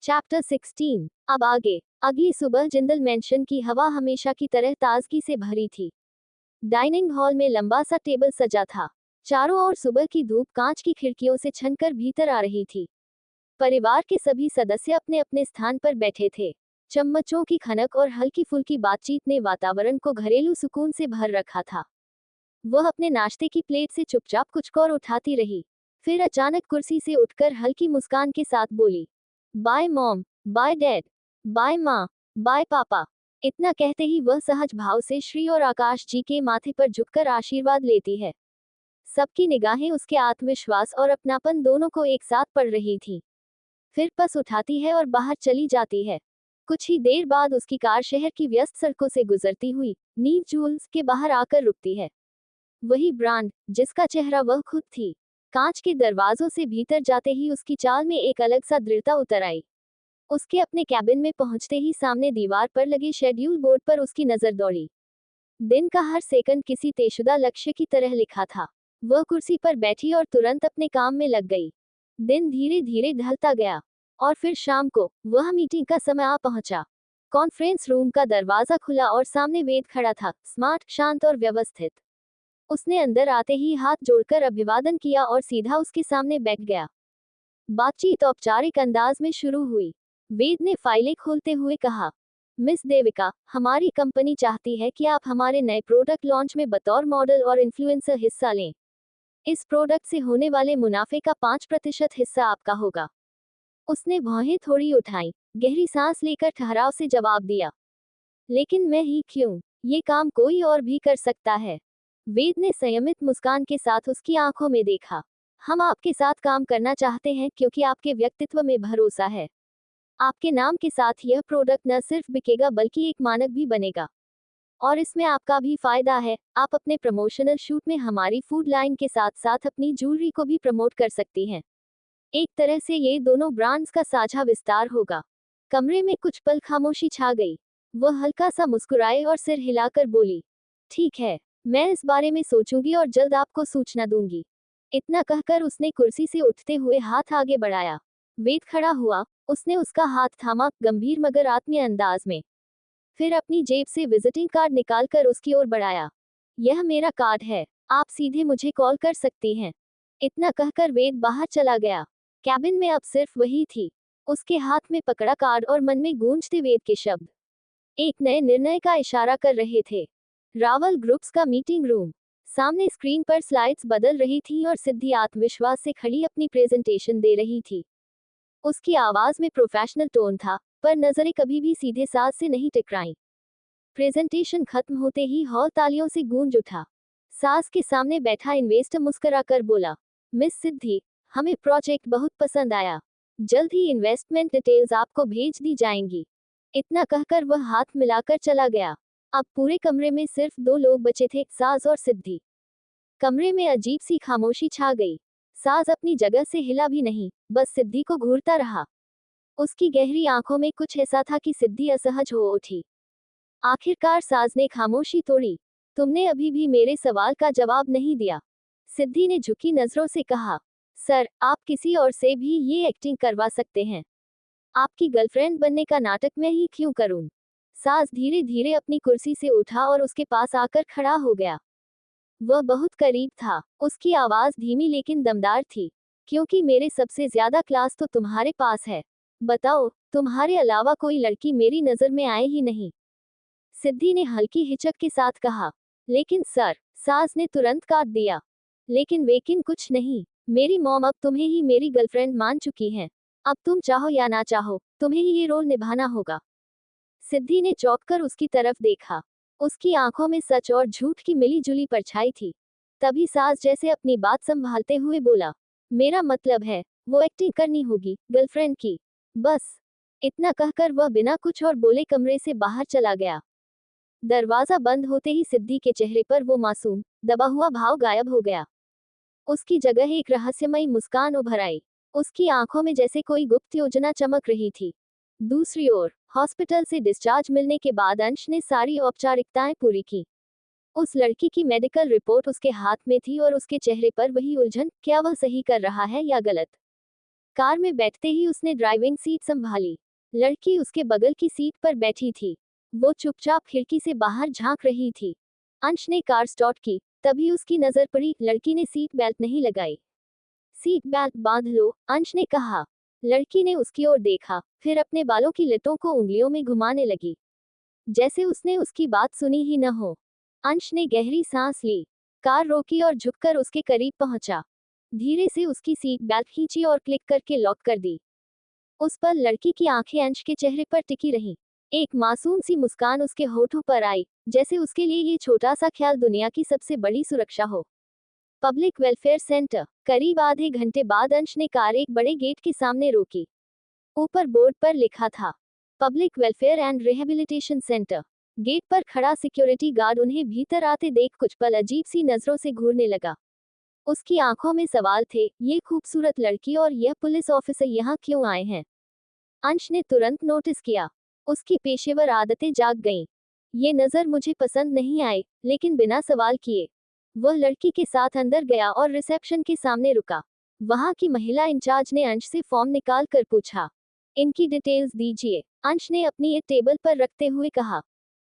Chapter 16। अब आगे। अगली सुबह जिंदल मेंशन की हवा हमेशा की तरह ताजगी से भरी थी। डाइनिंग हॉल में लंबा सा टेबल सजा था। चारों ओर सुबह की धूप कांच की खिड़कियों से छनकर भीतर आ रही थी। परिवार के सभी सदस्य अपने अपने स्थान पर बैठे थे। चम्मचों की खनक और हल्की फुल्की बातचीत ने वातावरण को घरेलू सुकून से भर रखा था। वह अपने नाश्ते की प्लेट से चुपचाप कुछ और उठाती रही। फिर अचानक कुर्सी से उठकर हल्की मुस्कान के साथ बोली, bye mom, bye dad, bye माँ, बाय पापा। इतना कहते ही वह सहज भाव से श्री और आकाश जी के माथे पर झुककर आशीर्वाद लेती है। सबकी निगाहें उसके आत्मविश्वास और अपनापन दोनों को एक साथ पड़ रही थी। फिर पस उठाती है और बाहर चली जाती है। कुछ ही देर बाद उसकी कार शहर की व्यस्त सड़कों से गुजरती हुई नीव जूल्स के बाहर आकर रुकती है। वही ब्रांड जिसका चेहरा वह खुद थी। कांच के दरवाजों से भीतर जाते ही उसकी चाल में एक अलग सा दृढ़ता उतर आई। उसके अपने कैबिन में पहुंचते ही सामने दीवार पर लगे शेड्यूल बोर्ड पर उसकी नजर दौड़ी। दिन का हर सेकंड किसी तयशुदा लक्ष्य की तरह लिखा था। वह कुर्सी पर बैठी और तुरंत अपने काम में लग गई। दिन धीरे धीरे ढलता गया और फिर शाम को वह मीटिंग का समय आ पहुंचा। कॉन्फ्रेंस रूम का दरवाजा खुला और सामने वेद खड़ा था, स्मार्ट, शांत और व्यवस्थित। उसने अंदर आते ही हाथ जोड़कर अभिवादन किया और सीधा उसके सामने बैठ गया। बातचीत औपचारिक अंदाज में शुरू हुई। वेद ने फाइलें खोलते हुए कहा, मिस देविका, हमारी कंपनी चाहती है कि आप हमारे नए प्रोडक्ट लॉन्च में बतौर मॉडल और इन्फ्लुएंसर हिस्सा लें। इस प्रोडक्ट से होने वाले मुनाफे का 5% हिस्सा आपका होगा। उसने भौहें थोड़ी उठाई, गहरी सांस लेकर ठहराव से जवाब दिया, लेकिन मैं ही क्यों? ये काम कोई और भी कर सकता है। वेद ने संयमित मुस्कान के साथ उसकी आंखों में देखा। हम आपके साथ काम करना चाहते हैं क्योंकि आपके व्यक्तित्व में भरोसा है। आपके नाम के साथ यह प्रोडक्ट न सिर्फ बिकेगा बल्कि एक मानक भी बनेगा। और इसमें आपका भी फायदा है। आप अपने प्रमोशनल शूट में हमारी फूड लाइन के साथ साथ अपनी ज्वेलरी को भी प्रमोट कर सकती हैं। एक तरह से ये दोनों ब्रांड्स का साझा विस्तार होगा। कमरे में कुछ पल खामोशी छा गई। वह हल्का सा मुस्कुराए और सिर हिलाकर बोली, ठीक है, मैं इस बारे में सोचूंगी और जल्द आपको सूचना दूंगी। इतना कहकर उसने कुर्सी से उठते हुए हाथ आगे बढ़ाया। वेद खड़ा हुआ। उसने उसका हाथ थामा, गंभीर मगर आत्मीय अंदाज में। फिर अपनी जेब से विजिटिंग कार्ड निकालकर उसकी ओर बढ़ाया। यह मेरा कार्ड है, आप सीधे मुझे कॉल कर सकती हैं। इतना कहकर वेद बाहर चला गया। कैबिन में अब सिर्फ वही थी। उसके हाथ में पकड़ा कार्ड और मन में गूंजते वेद के शब्द एक नए निर्णय का इशारा कर रहे थे। रावल ग्रुप्स का मीटिंग रूम। सामने स्क्रीन पर स्लाइड्स बदल रही थी और सिद्धि आत्मविश्वास से खड़ी अपनी प्रेजेंटेशन दे रही थी। उसकी आवाज में प्रोफेशनल टोन था, पर नजरें कभी भी सीधे साज से नहीं टकराईं। प्रेजेंटेशन खत्म होते ही हॉल तालियों से गूंज उठा। सास के सामने बैठा इन्वेस्टर मुस्कुराकर बोला, मिस सिद्धि, हमें प्रोजेक्ट बहुत पसंद आया। जल्द ही इन्वेस्टमेंट डिटेल्स आपको भेज दी जाएंगी। इतना कहकर वह हाथ मिलाकर चला गया। अब पूरे कमरे में सिर्फ 2 लोग बचे थे, सास और सिद्धि। कमरे में अजीब सी खामोशी छा गई। सास अपनी जगह से हिला भी नहीं, बस सिद्धि को घूरता रहा। उसकी गहरी आंखों में कुछ ऐसा था कि सिद्धि असहज हो उठी। आखिरकार सास ने खामोशी तोड़ी। तुमने अभी भी मेरे सवाल का जवाब नहीं दिया। सिद्धि ने झुकी नजरों से कहा, सर, आप किसी और से भी ये एक्टिंग करवा सकते हैं। आपकी गर्लफ्रेंड बनने का नाटक मैं ही क्यों करूं? सास धीरे धीरे अपनी कुर्सी से उठा और उसके पास आकर खड़ा हो गया। वह बहुत करीब था। उसकी आवाज धीमी लेकिन दमदार थी, क्योंकि मेरे सबसे ज्यादा क्लास तो तुम्हारे पास है। बताओ, तुम्हारे अलावा कोई लड़की मेरी नजर में आए ही नहीं। सिद्धि ने हल्की हिचक के साथ कहा, लेकिन सर, सास ने तुरंत काट दिया। लेकिन कुछ नहीं। मेरी मॉम अब तुम्हें ही मेरी गर्लफ्रेंड मान चुकी हैं। अब तुम चाहो या ना चाहो, तुम्हें ही ये रोल निभाना होगा। सिद्धि ने चौंककर उसकी तरफ देखा। उसकी आंखों में सच और झूठ की मिली-जुली परछाई थी। तभी सास जैसे अपनी बात संभालते हुए बोला, मेरा मतलब है, वो एक्टिंग करनी होगी, गर्लफ्रेंड की। बस। इतना कहकर वह बिना कुछ और बोले कमरे से बाहर चला गया। दरवाजा बंद होते ही सिद्धि के चेहरे पर वो मासूम, दबा हुआ भाव गायब हो गया। उसकी जगह एक रहस्यमयी मुस्कान उभर आई। उसकी आंखों में जैसे कोई गुप्त योजना चमक रही थी। दूसरी ओर, हॉस्पिटल से डिस्चार्ज मिलने के बाद अंश ने सारी औपचारिकताएं पूरी की। उस लड़की की मेडिकल रिपोर्ट उसके हाथ में थी और उसके चेहरे पर वही उलझन, क्या वह सही कर रहा है या गलत। कार में बैठते ही उसने ड्राइविंग सीट संभाली। लड़की उसके बगल की सीट पर बैठी थी। वो चुपचाप खिड़की से बाहर झांक रही थी। अंश ने कार स्टार्ट की, तभी उसकी नजर पड़ी, लड़की ने सीट बेल्ट नहीं लगाई। सीट बेल्ट बांध लो, अंश ने कहा। लड़की ने उसकी ओर देखा, फिर अपने बालों की लटों को उंगलियों में घुमाने लगी, जैसे उसने उसकी बात सुनी ही न हो। अंश ने गहरी सांस ली, कार रोकी और झुककर उसके करीब पहुंचा। धीरे से उसकी सीट बेल्ट खींची और क्लिक करके लॉक कर दी। उस पर लड़की की आंखें अंश के चेहरे पर टिकी रहीं। एक मासूम सी मुस्कान उसके होठों पर आई, जैसे उसके लिए ये छोटा सा ख्याल दुनिया की सबसे बड़ी सुरक्षा हो। Public welfare centre. करीब आधे घंटे बाद अंश ने कार एक बड़े गेट के सामने रोकी। ऊपर बोर्ड पर लिखा था, public welfare and rehabilitation centre. Gate पर खड़ा सिक्योरिटी गार्ड उन्हें भीतर आते देख कुछ पल अजीब सी नजरों से घूरने लगा। उसकी आंखों में सवाल थे, ये खूबसूरत लड़की और यह पुलिस ऑफिसर यहाँ क्यों आए हैं? अंश ने तुरंत नोटिस किया, उसकी पेशेवर आदतें जाग गईं। ये नजर मुझे पसंद नहीं आई, लेकिन बिना सवाल किए वह लड़की के साथ अंदर गया और रिसेप्शन के सामने रुका। वहां की महिला इंचार्ज ने अंश से फॉर्म निकाल कर पूछा, इनकी डिटेल्स दीजिए। अंश ने अपनी एक टेबल पर रखते हुए कहा,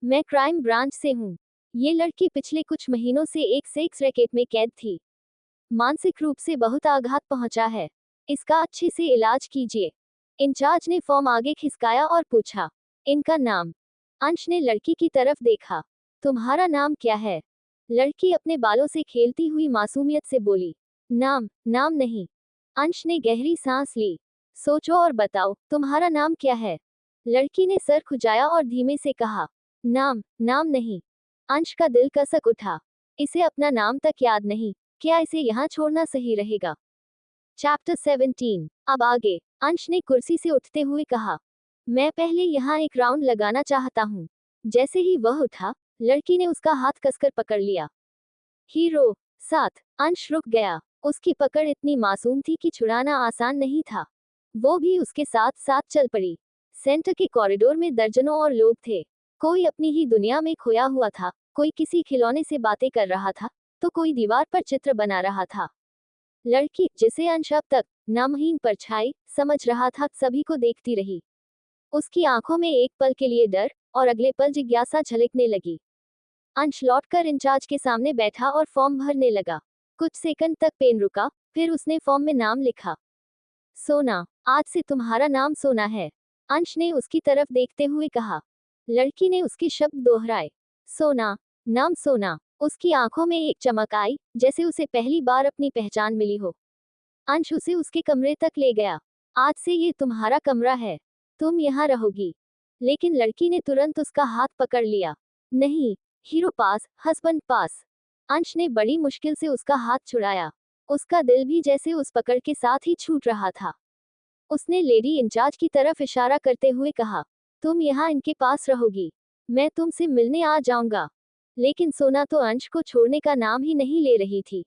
मैं क्राइम ब्रांच से हूँ। ये लड़की पिछले कुछ महीनों से एक सेक्स रैकेट में कैद थी। मानसिक रूप से बहुत आघात पहुंचा है। इसका अच्छे से इलाज कीजिए। इंचार्ज ने फॉर्म आगे खिसकाया और पूछा, इनका नाम? अंश ने लड़की की तरफ देखा, तुम्हारा नाम क्या है? लड़की अपने बालों से खेलती हुई मासूमियत से बोली, नाम नहीं। अंश ने गहरी सांस ली, सोचो और बताओ, तुम्हारा नाम क्या है? लड़की ने सर खुजाया और धीमे से कहा, नाम नहीं। अंश का दिल कसक उठा, इसे अपना नाम तक याद नहीं, क्या इसे यहाँ छोड़ना सही रहेगा? चैप्टर 17। अब आगे। अंश ने कुर्सी से उठते हुए कहा, मैं पहले यहाँ एक राउंड लगाना चाहता हूँ। जैसे ही वह उठा, लड़की ने उसका हाथ कसकर पकड़ लिया। हीरो साथ। अंश रुक गया। उसकी पकड़ इतनी मासूम थी कि छुड़ाना आसान नहीं था। वो भी उसके साथ साथ चल पड़ी। सेंटर के कॉरिडोर में दर्जनों और लोग थे। कोई अपनी ही दुनिया में खोया हुआ था, कोई किसी खिलौने से बातें कर रहा था, तो कोई दीवार पर चित्र बना रहा था। लड़की, जिसे अंश अब तक नामहीन परछाई समझ रहा था, सभी को देखती रही। उसकी आंखों में एक पल के लिए डर और अगले पल जिज्ञासा झलकने लगी। अंश लौटकर इंचार्ज के सामने बैठा और फॉर्म भरने लगा। कुछ सेकंड तक पेन रुका, फिर उसने फॉर्म में नाम लिखा, सोना। आज से तुम्हारा नाम सोना है, अंश ने उसकी तरफ देखते हुए कहा। लड़की ने उसके शब्द दोहराए, सोना, नाम सोना। उसकी आंखों में एक चमक आई, जैसे उसे पहली बार अपनी पहचान मिली हो। अंश उसे उसके कमरे तक ले गया। आज से ये तुम्हारा कमरा है, तुम यहाँ रहोगी। लेकिन लड़की ने तुरंत उसका हाथ पकड़ लिया। नहीं, हीरो पास, हस्बैंड पास। अंश ने बड़ी मुश्किल से उसका हाथ छुड़ाया। उसका दिल भी जैसे उस पकड़ के साथ ही छूट रहा था। उसने लेडी इंचार्ज की तरफ इशारा करते हुए कहा, तुम यहाँ इनके पास रहोगी, मैं तुमसे मिलने आ जाऊंगा। लेकिन सोना तो अंश को छोड़ने का नाम ही नहीं ले रही थी।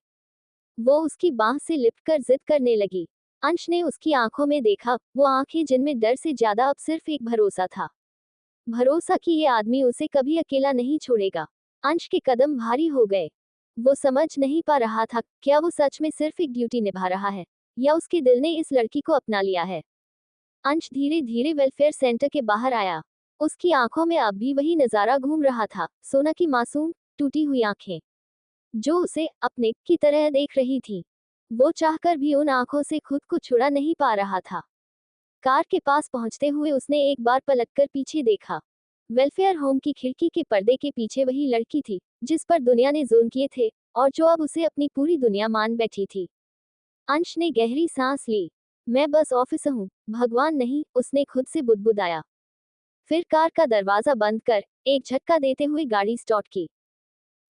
वो उसकी बांह से लिपटकर जिद करने लगी। अंश ने उसकी आंखों में देखा, वो आंखें जिनमें डर से ज्यादा अब सिर्फ एक भरोसा था। भरोसा कि ये आदमी उसे कभी अकेला नहीं छोड़ेगा। अंश के कदम भारी हो गए। वो समझ नहीं पा रहा था, क्या वो सच में सिर्फ एक ड्यूटी निभा रहा है, या उसके दिल ने इस लड़की को अपना लिया है। अंश धीरे धीरे वेलफेयर सेंटर के बाहर आया। उसकी आंखों में अब भी वही नजारा घूम रहा था, सोना की मासूम टूटी हुई आंखें, जो उसे अपने की तरह देख रही थी। वो चाहकर भी उन आंखों से खुद को छुड़ा नहीं पा रहा था। कार के पास पहुंचते हुए उसने एक बार पलटकर पीछे देखा। वेलफेयर होम की खिड़की के पर्दे के पीछे वही लड़की थी, जिस पर दुनिया ने जुल्म किए थे, और जो अब उसे अपनी पूरी दुनिया मान बैठी थी। अंश ने गहरी सांस ली। मैं बस ऑफिसर हूँ, भगवान नहीं, उसने खुद से बुदबुदाया। फिर कार का दरवाजा बंद कर एक झटका देते हुए गाड़ी स्टार्ट की।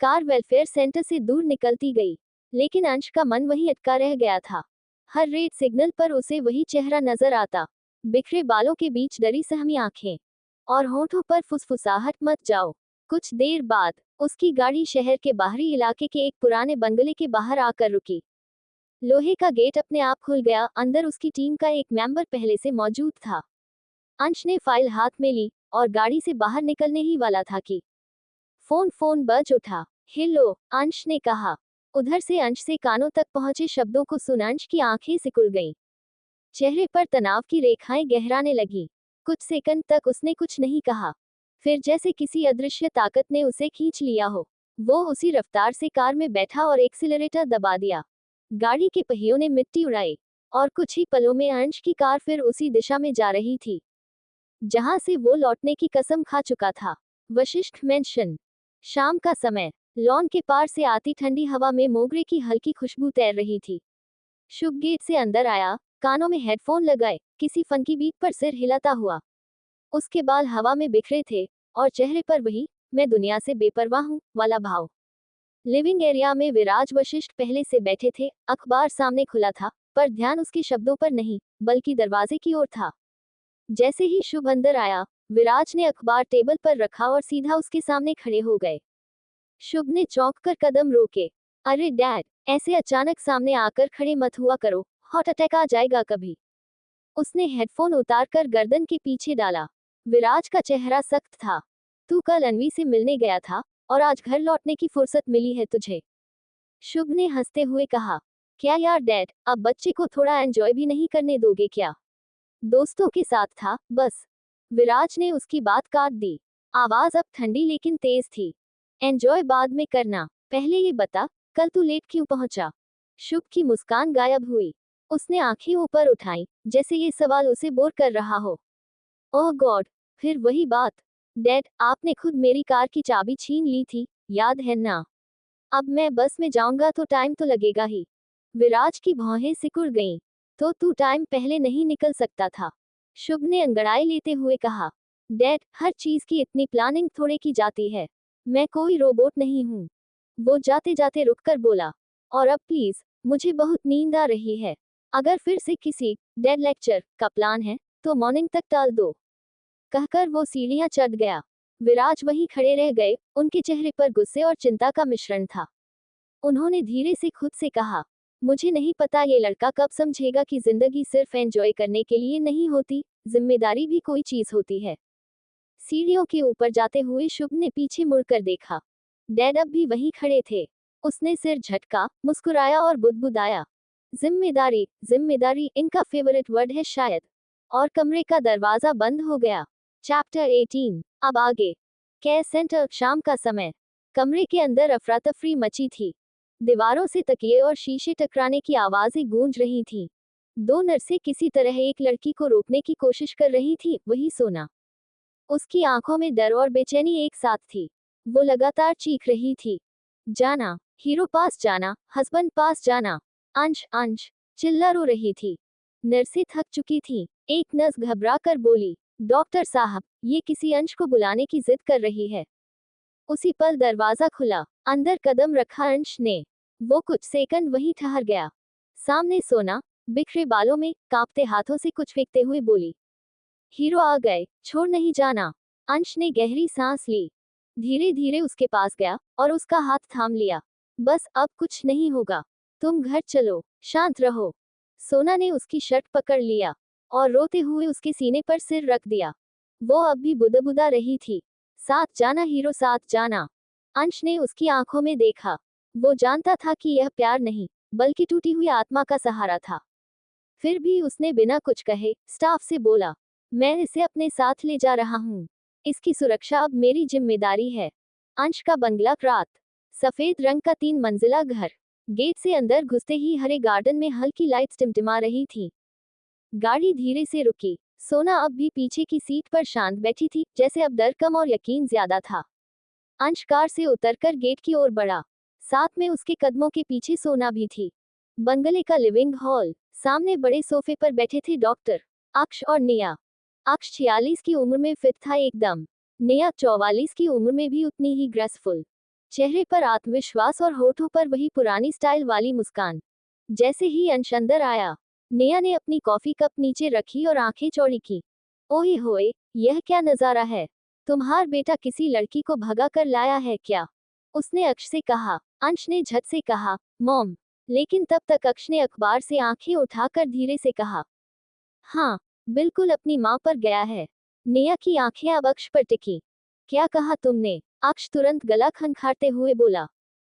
कार वेलफेयर सेंटर से दूर निकलती गई, लेकिन अंश का मन वहीं अटका रह गया था। हर रेड सिग्नल पर उसे वही चेहरा नजर आता, बिखरे बालों के बीच डरी सहमी आंखें, और होठों पर फुसफुसाहट, मत जाओ। कुछ देर बाद उसकी गाड़ी शहर के बाहरी इलाके के एक पुराने बंगले के बाहर आकर रुकी। लोहे का गेट अपने आप खुल गया। अंदर उसकी टीम का एक मेंबर पहले से मौजूद था। अंश ने फाइल हाथ में ली और गाड़ी से बाहर निकलने ही वाला था कि फोन बज उठा। हेलो, अंश ने कहा। उधर से अंश से कानों तक पहुंचे शब्दों को सुन अंश की आंखें सिकुड़ गईं। चेहरे पर तनाव की रेखाएं गहराने लगी। कुछ सेकंड तक उसने कुछ नहीं कहा। फिर जैसे किसी अदृश्य ताकत ने उसे खींच लिया हो, वो उसी रफ्तार से कार में बैठा और एक्सीलरेटर दबा दिया। गाड़ी के पहियों ने मिट्टी उड़ाई और कुछ ही पलों में अंश की कार फिर उसी दिशा में जा रही थी जहां से वो लौटने की कसम खा चुका था। वशिष्ठ मेंशन। शाम का समय। लॉन के पार से आती ठंडी हवा में मोगरे की हल्की खुशबू तैर रही थी। शुभ गेट से अंदर आया, कानों में हेडफोन लगाए, किसी फंकी बीट पर सिर हिलाता हुआ। उसके बाल हवा में बिखरे थे और चेहरे पर वही मैं दुनिया से बेपरवाह हूं वाला भाव। लिविंग एरिया में विराज वशिष्ठ पहले से बैठे थे। अखबार सामने खुला था, पर ध्यान उसके शब्दों पर नहीं, बल्कि दरवाजे की ओर था। जैसे ही शुभ अंदर आया, विराज ने अखबार टेबल पर रखा और सीधा उसके सामने खड़े हो गए। शुभ ने चौंक कर कदम रोके। अरे डैड, ऐसे अचानक सामने आकर खड़े मत हुआ करो, हार्ट अटैक आ जाएगा कभी। उसने हेडफोन उतारकर गर्दन के पीछे डाला। विराज का चेहरा सख्त था। तू कल अनवी से मिलने गया था और आज घर लौटने की फुर्सत मिली है तुझे। शुभ ने हंसते हुए कहा, क्या यार डैड, अब बच्चे को थोड़ा एंजॉय भी नहीं करने दोगे क्या? दोस्तों के साथ था, बस। विराज ने उसकी बात काट दी। आवाज अब ठंडी लेकिन तेज थी। एंजॉय बाद में करना, पहले ये बता, कल तू लेट क्यों पहुंचा? शुभ की मुस्कान गायब हुई। उसने आंखें ऊपर उठाई, जैसे ये सवाल उसे बोर कर रहा हो। ओह गॉड, फिर वही बात। डैड, आपने खुद मेरी कार की चाबी छीन ली थी, याद है ना? अब मैं बस में जाऊंगा तो टाइम तो लगेगा ही। विराज की भौहें सिकुड़ गईं। तो तू टाइम पहले नहीं निकल सकता था? शुभ ने अंगड़ाई लेते हुए कहा। डैड, हर चीज की इतनी प्लानिंग थोड़े की जाती है। मैं कोई रोबोट नहीं हूँ। वो जाते जाते रुककर बोला। और अब प्लीज, मुझे बहुत नींद आ रही है। अगर फिर से किसी डेड लेक्चर का प्लान है तो मॉर्निंग तक टाल दो। कहकर वो सीढ़ियां चढ़ गया। विराज वहीं खड़े रह गए। उनके चेहरे पर गुस्से और चिंता का मिश्रण था। उन्होंने धीरे से खुद से कहा, मुझे नहीं पता ये लड़का कब समझेगा कि जिंदगी सिर्फ एंजॉय करने के लिए नहीं होती, जिम्मेदारी भी कोई चीज होती है। सीढ़ियों के ऊपर जाते हुए शुभ ने पीछे मुड़कर देखा। डैड अब भी वहीं खड़े थे। उसने सिर झटका, मुस्कुराया और बुदबुदाया, जिम्मेदारी, जिम्मेदारी इनका फेवरेट वर्ड है शायद। और कमरे का दरवाजा बंद हो गया। चैप्टर 18। अब आगे। Care centre. शाम का समय। कमरे के अंदर अफरा तफरी मची थी। दीवारों से तकिए और शीशे टकराने की आवाजें गूंज रही थीं। दो नर्सें किसी तरह एक लड़की को रोकने की कोशिश कर रही थी, वही सोना। उसकी आंखों में डर और बेचैनी एक साथ थी। वो लगातार चीख रही थी, जाना, हीरो पास जाना, हस्बैंड पास जाना। अंश, अंश, चिल्ला रो रही थी। नर्सें थक चुकी थीं। एक नर्स घबरा कर बोली, डॉक्टर साहब, ये किसी अंश को बुलाने की जिद कर रही है। उसी पल दरवाजा खुला। अंदर कदम रखा अंश ने। वो कुछ सेकंड वहीं ठहर गया। सामने सोना, बिखरे बालों में, कांपते हाथों से कुछ फेंकते हुए बोली, हीरो आ गए, छोड़ नहीं जाना। अंश ने गहरी सांस ली। धीरे धीरे उसके पास गया और उसका हाथ थाम लिया। बस अब कुछ नहीं होगा। तुम घर चलो, शांत रहो। सोना ने उसकी शर्ट पकड़ लिया और रोते हुए उसके सीने पर सिर रख दिया। वो अब भी बुदबुदा रही थी, साथ जाना हीरो, साथ जाना। अंश ने उसकी आंखों में देखा। वो जानता था कि यह प्यार नहीं, बल्कि टूटी हुई आत्मा का सहारा था। फिर भी उसने बिना कुछ कहे स्टाफ से बोला, मैं इसे अपने साथ ले जा रहा हूँ। इसकी सुरक्षा अब मेरी जिम्मेदारी है। अंश का बंगला। रात। सफेद रंग का 3 मंजिला घर। गेट से अंदर घुसते ही हरे गार्डन में हल्की लाइट्स टिमटिमा रही थी। गाड़ी धीरे से रुकी। सोना अब भी पीछे की सीट पर शांत बैठी थी, जैसे अब डर कम और यकीन ज्यादा था। अंश कार से उतरकर गेट की ओर बढ़ा। साथ में उसके कदमों के पीछे सोना भी थी। बंगले का लिविंग हॉल। सामने बड़े सोफे पर बैठे थे डॉक्टर अक्ष और नेहा। अक्ष 46 की उम्र में फिट था एकदम। नेहा 44 की उम्र में भी उतनी ही ग्रेसफुल। चेहरे पर आत्मविश्वास और होठों पर वही पुरानी स्टाइल वाली मुस्कान। जैसे ही अंश अंदर आया, नेहा ने अपनी कॉफी कप नीचे रखी और आंखें चौड़ी की। ओए होए, यह क्या नजारा है? तुम्हार बेटा किसी लड़की को भगा कर लाया है क्या? उसने अक्ष से कहा। अंश ने झट से कहा, मॉम। लेकिन तब तक अक्ष ने अखबार से आंखें उठाकर धीरे से कहा, हाँ, बिल्कुल अपनी माँ पर गया है। नेहा की आंखें अब अक्ष पर टिकी। क्या कहा तुमने? अक्ष तुरंत गला खनखारते हुए बोला,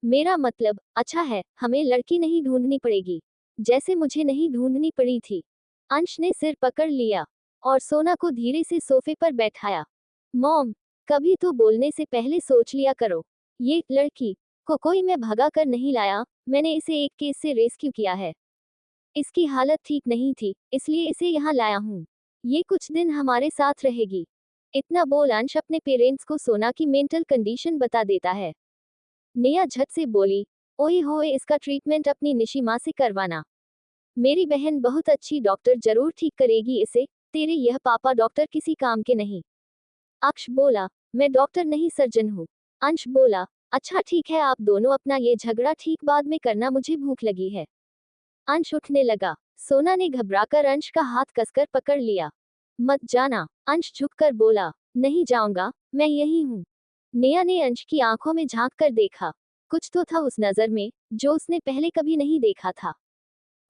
मेरा मतलब, अच्छा है, हमें लड़की नहीं ढूंढनी पड़ेगी, जैसे मुझे नहीं ढूंढनी पड़ी थी। अंश ने सिर पकड़ लिया और सोना को धीरे से सोफे पर बैठाया। मॉम, कभी तो बोलने से पहले सोच लिया करो। ये लड़की को कोई मैं भगा कर नहीं लाया, मैंने इसे एक केस से रेस्क्यू किया है। इसकी हालत ठीक नहीं थी, इसलिए इसे यहाँ लाया हूँ। ये कुछ दिन हमारे साथ रहेगी। इतना बोल अंश अपने पेरेंट्स को सोना की मेंटल कंडीशन बता देता है। नेहा झट से बोली, ओए होए, इसका ट्रीटमेंट अपनी निशी माँ से करवाना। मेरी बहन बहुत अच्छी डॉक्टर, जरूर ठीक करेगी इसे। तेरे यह पापा डॉक्टर किसी काम के नहीं। अक्ष बोला, मैं डॉक्टर नहीं सर्जन हूँ। अंश बोला, अच्छा ठीक है, आप दोनों अपना ये झगड़ा ठीक बाद में करना, मुझे भूख लगी है। अंश उठने लगा। सोना ने घबराकर अंश का हाथ कसकर पकड़ लिया। मत जाना, अंश झुककर बोला, नहीं जाऊंगा, मैं यही हूँ। नेहा ने अंश की आंखों में झांक कर देखा। कुछ तो था उस नजर में जो उसने पहले कभी नहीं देखा था।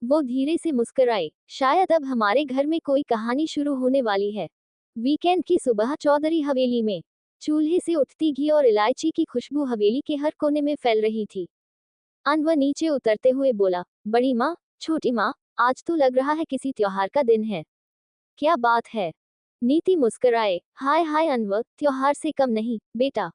वो धीरे से मुस्कुराए, शायद अब हमारे घर में कोई कहानी शुरू होने वाली है। वीकेंड की सुबह चौधरी हवेली में चूल्हे से उठती घी और इलायची की खुशबू हवेली के हर कोने में फैल रही थी। अनवर नीचे उतरते हुए बोला, बड़ी माँ, छोटी माँ, आज तो लग रहा है किसी त्योहार का दिन है। क्या बात है? नीति मुस्कुराए, हाय हाय अनवर, त्योहार से कम नहीं बेटा।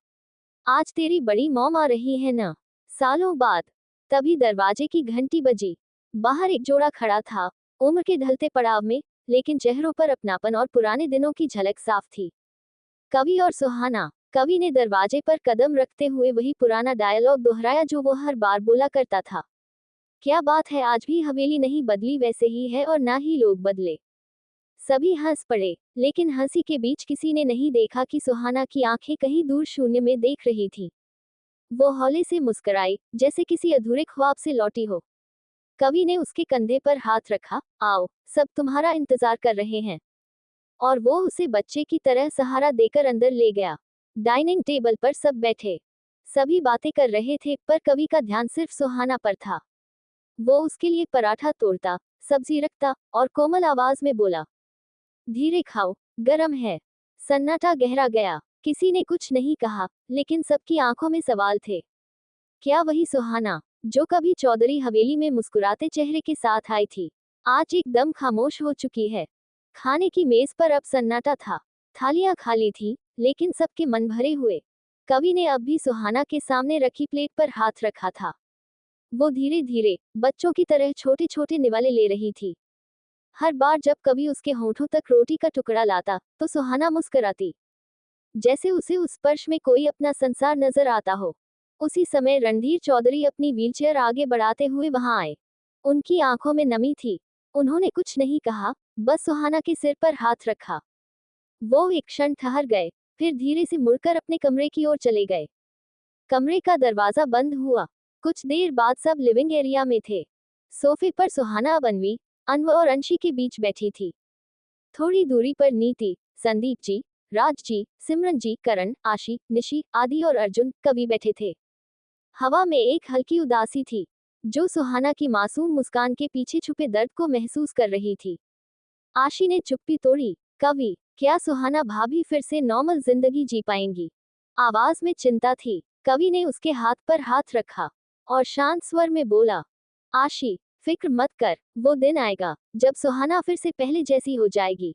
आज तेरी बड़ी मॉम आ रही है ना, सालों बाद। तभी दरवाजे की घंटी बजी। बाहर एक जोड़ा खड़ा था, उम्र के ढलते पड़ाव में, लेकिन चेहरों पर अपनापन और पुराने दिनों की झलक साफ थी। कवि और सुहाना। कवि ने दरवाजे पर कदम रखते हुए वही पुराना डायलॉग दोहराया जो वो हर बार बोला करता था। क्या बात है, आज भी हवेली नहीं बदली, वैसे ही है और ना ही लोग बदले। सभी हंस पड़े, लेकिन हंसी के बीच किसी ने नहीं देखा कि सुहाना की आंखें कहीं दूर शून्य में देख रही थी। वो हौले से मुस्कुराई, जैसे किसी अधूरे ख्वाब से लौटी हो। कवि ने उसके कंधे पर हाथ रखा, आओ, सब तुम्हारा इंतजार कर रहे हैं। और वो उसे बच्चे की तरह सहारा देकर अंदर ले गया। डाइनिंग टेबल पर सब बैठे, सभी बातें कर रहे थे, पर कवि का ध्यान सिर्फ सुहाना पर था। वो उसके लिए पराठा तोड़ता, सब्जी रखता और कोमल आवाज में बोला, धीरे खाओ, गरम है। सन्नाटा गहरा गया। किसी ने कुछ नहीं कहा, लेकिन सबकी आंखों में सवाल थे। क्या वही सुहाना जो कभी चौधरी हवेली में मुस्कुराते चेहरे के साथ आई थी, आज एकदम खामोश हो चुकी है? खाने की मेज पर अब सन्नाटा था। थालियां खाली थी, लेकिन सबके मन भरे हुए। कवि ने अब भी सुहाना के सामने रखी प्लेट पर हाथ रखा था। वो धीरे धीरे बच्चों की तरह छोटे छोटे निवाले ले रही थी। हर बार जब कवि उसके होठों तक रोटी का टुकड़ा लाता, तो सुहाना मुस्कुराती, जैसे उसे उस स्पर्श में कोई अपना संसार नजर आता हो। उसी समय रणधीर चौधरी अपनी व्हीलचेयर आगे बढ़ाते हुए वहां आए। उनकी आंखों में नमी थी। उन्होंने कुछ नहीं कहा, बस सुहाना के सिर पर हाथ रखा। वो एक क्षण ठहर गए, फिर धीरे से मुड़कर अपने कमरे की ओर चले गए। कमरे का दरवाजा बंद हुआ। कुछ देर बाद सब लिविंग एरिया में थे। सोफे पर सुहाना अब अनवी, अनवर और अंशी के बीच बैठी थी। थोड़ी दूरी पर नीति, संदीप जी, राज जी, सिमरन जी, करण, आशी, निशी, आदि और अर्जुन, कवि बैठे थे। हवा में एक हल्की उदासी थी, जो सुहाना की मासूम मुस्कान के पीछे छुपे दर्द को महसूस कर रही थी। आशी ने चुप्पी तोड़ी, कवि, क्या सुहाना भाभी फिर से नॉर्मल जिंदगी जी पाएंगी? आवाज में चिंता थी। कवि ने उसके हाथ पर हाथ रखा और शांत स्वर में बोला, आशी, फिक्र मत कर, वो दिन आएगा जब सुहाना फिर से पहले जैसी हो जाएगी।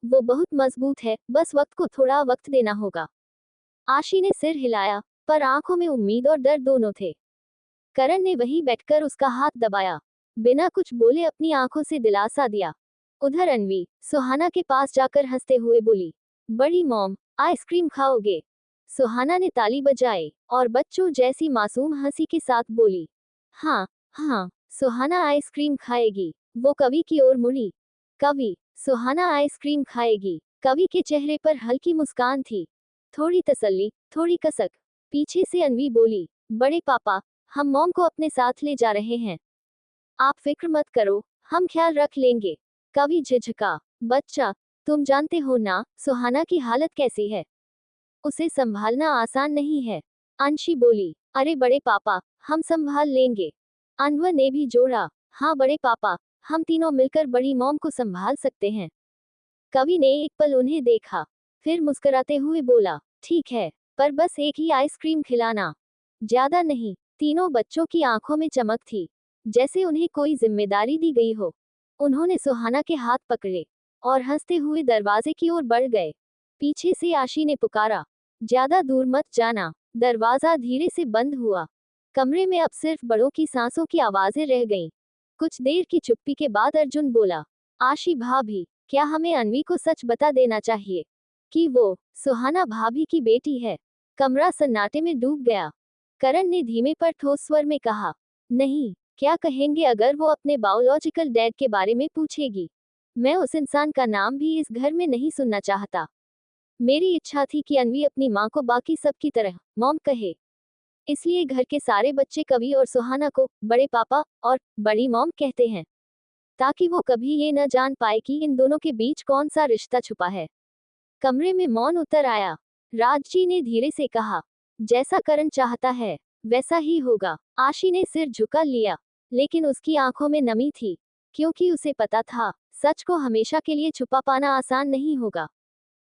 वो बहुत मजबूत है, बस वक्त को थोड़ा वक्त देना होगा। आशी ने सिर हिलाया, पर आंखों में उम्मीद और डर दोनों थे। करण ने वहीं बैठकर उसका हाथ दबाया, बिना कुछ बोले अपनी आंखों से दिलासा दिया। उधर अनवी सुहाना के पास जाकर हंसते हुए बोली, बड़ी मॉम, आइसक्रीम खाओगे? सुहाना ने ताली बजाई और बच्चों जैसी मासूम हंसी के साथ बोली, हाँ हाँ, सुहाना आइसक्रीम खाएगी। वो कवि की ओर मुड़ी। कवि, सुहाना आइसक्रीम खाएगी। कवि के चेहरे पर हल्की मुस्कान थी, थोड़ी तसल्ली, थोड़ी कसक। पीछे से अनवी बोली, बड़े पापा, हम मॉम को अपने साथ ले जा रहे हैं। आप फिक्र मत करो, हम ख्याल रख लेंगे। कवि झिझका, बच्चा, तुम जानते हो ना सुहाना की हालत कैसी है, उसे संभालना आसान नहीं है। अंशी बोली, अरे बड़े पापा, हम संभाल लेंगे। अनवर ने भी जोड़ा, हाँ बड़े पापा, हम तीनों मिलकर बड़ी मॉम को संभाल सकते हैं। कवि ने एक पल उन्हें देखा, फिर मुस्कुराते हुए बोला, ठीक है, पर बस एक ही आइसक्रीम खिलाना, ज्यादा नहीं। तीनों बच्चों की आंखों में चमक थी, जैसे उन्हें कोई जिम्मेदारी दी गई हो। उन्होंने सुहाना के हाथ पकड़े और हंसते हुए दरवाजे की ओर बढ़ गए। पीछे से आशी ने पुकारा, ज्यादा दूर मत जाना। दरवाजा धीरे से बंद हुआ। कमरे में अब सिर्फ बड़ों की सांसों की आवाजें रह गईं। कुछ देर की चुप्पी के बाद अर्जुन बोला, आशी भाभी, क्या हमें अन्वी को सच बता देना चाहिए कि वो सुहाना भाभी की बेटी है? कमरा सन्नाटे में डूब गया। करण ने धीमे पर ठोस स्वर में कहा, नहीं, क्या कहेंगे अगर वो अपने बायोलॉजिकल डैड के बारे में पूछेगी? मैं उस इंसान का नाम भी इस घर में नहीं सुनना चाहता। मेरी इच्छा थी कि अन्वी अपनी माँ को बाकी सब की तरह मॉम कहे। इसलिए घर के सारे बच्चे कवि और सुहाना को बड़े पापा और बड़ी मॉम कहते हैं, ताकि वो कभी ये न जान पाए कि इन दोनों के बीच कौन सा रिश्ता छुपा है। कमरे में मौन उतर आया। राजजी ने धीरे से कहा, जैसा करण चाहता है वैसा ही होगा। आशी ने सिर झुका लिया, लेकिन उसकी आंखों में नमी थी, क्योंकि उसे पता था सच को हमेशा के लिए छुपा पाना आसान नहीं होगा।